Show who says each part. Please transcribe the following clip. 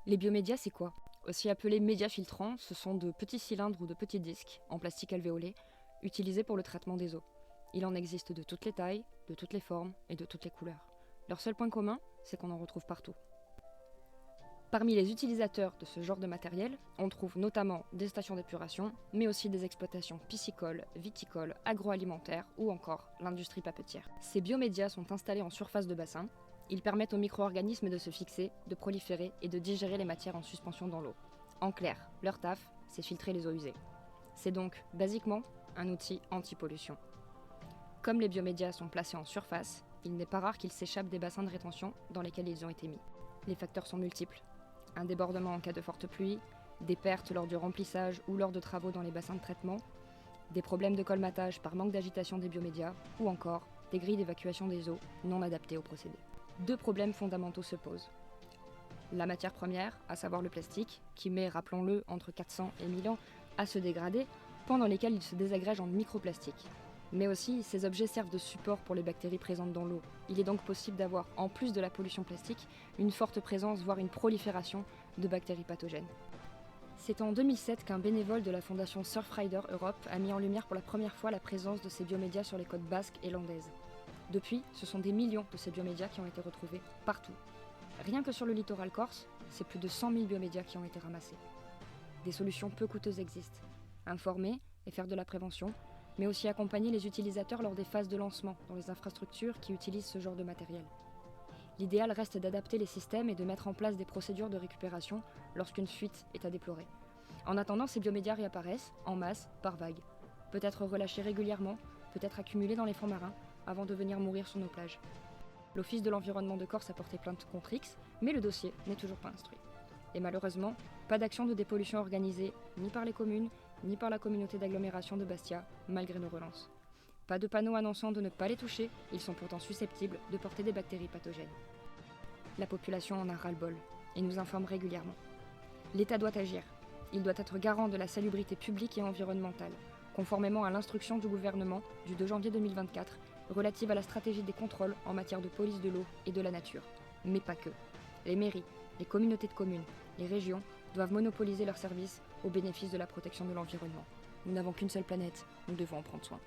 Speaker 1: Les biomédias, c'est quoi? Aussi appelés médias filtrants, ce sont de petits cylindres ou de petits disques, en plastique alvéolé, utilisés pour le traitement des eaux. Il en existe de toutes les tailles, de toutes les formes et de toutes les couleurs. Leur seul point commun, c'est qu'on en retrouve partout. Parmi les utilisateurs de ce genre de matériel, on trouve notamment des stations d'épuration, mais aussi des exploitations piscicoles, viticoles, agroalimentaires ou encore l'industrie papetière. Ces biomédias sont installés en surface de bassin. Ils permettent aux micro-organismes de se fixer, de proliférer et de digérer les matières en suspension dans l'eau. En clair, leur taf, c'est filtrer les eaux usées. C'est donc, basiquement, un outil anti-pollution. Comme les biomédias sont placés en surface, il n'est pas rare qu'ils s'échappent des bassins de rétention dans lesquels ils ont été mis. Les facteurs sont multiples. Un débordement en cas de forte pluie, des pertes lors du remplissage ou lors de travaux dans les bassins de traitement, des problèmes de colmatage par manque d'agitation des biomédias, ou encore des grilles d'évacuation des eaux non adaptées au procédé. Deux problèmes fondamentaux se posent. La matière première, à savoir le plastique, qui met, rappelons-le, entre 400 et 1000 ans à se dégrader, pendant lesquels il se désagrège en microplastiques. Mais aussi, ces objets servent de support pour les bactéries présentes dans l'eau. Il est donc possible d'avoir, en plus de la pollution plastique, une forte présence, voire une prolifération de bactéries pathogènes. C'est en 2007 qu'un bénévole de la fondation Surfrider Europe a mis en lumière pour la première fois la présence de ces biomédias sur les côtes basques et landaises. Depuis, ce sont des millions de ces biomédias qui ont été retrouvés partout. Rien que sur le littoral corse, c'est plus de 100 000 biomédias qui ont été ramassés. Des solutions peu coûteuses existent. Informer et faire de la prévention, mais aussi accompagner les utilisateurs lors des phases de lancement dans les infrastructures qui utilisent ce genre de matériel. L'idéal reste d'adapter les systèmes et de mettre en place des procédures de récupération lorsqu'une fuite est à déplorer. En attendant, ces biomédias réapparaissent, en masse, par vagues. Peut-être relâchés régulièrement, peut-être accumulés dans les fonds marins, avant de venir mourir sur nos plages. L'Office de l'environnement de Corse a porté plainte contre X, mais le dossier n'est toujours pas instruit. Et malheureusement, pas d'action de dépollution organisée, ni par les communes, ni par la communauté d'agglomération de Bastia, malgré nos relances. Pas de panneaux annonçant de ne pas les toucher, ils sont pourtant susceptibles de porter des bactéries pathogènes. La population en a ras-le-bol, et nous informe régulièrement. L'État doit agir. Il doit être garant de la salubrité publique et environnementale, conformément à l'instruction du gouvernement du 2 janvier 2024, relative à la stratégie des contrôles en matière de police de l'eau et de la nature. Mais pas que. Les mairies, les communautés de communes, les régions doivent monopoliser leurs services au bénéfice de la protection de l'environnement. Nous n'avons qu'une seule planète, nous devons en prendre soin.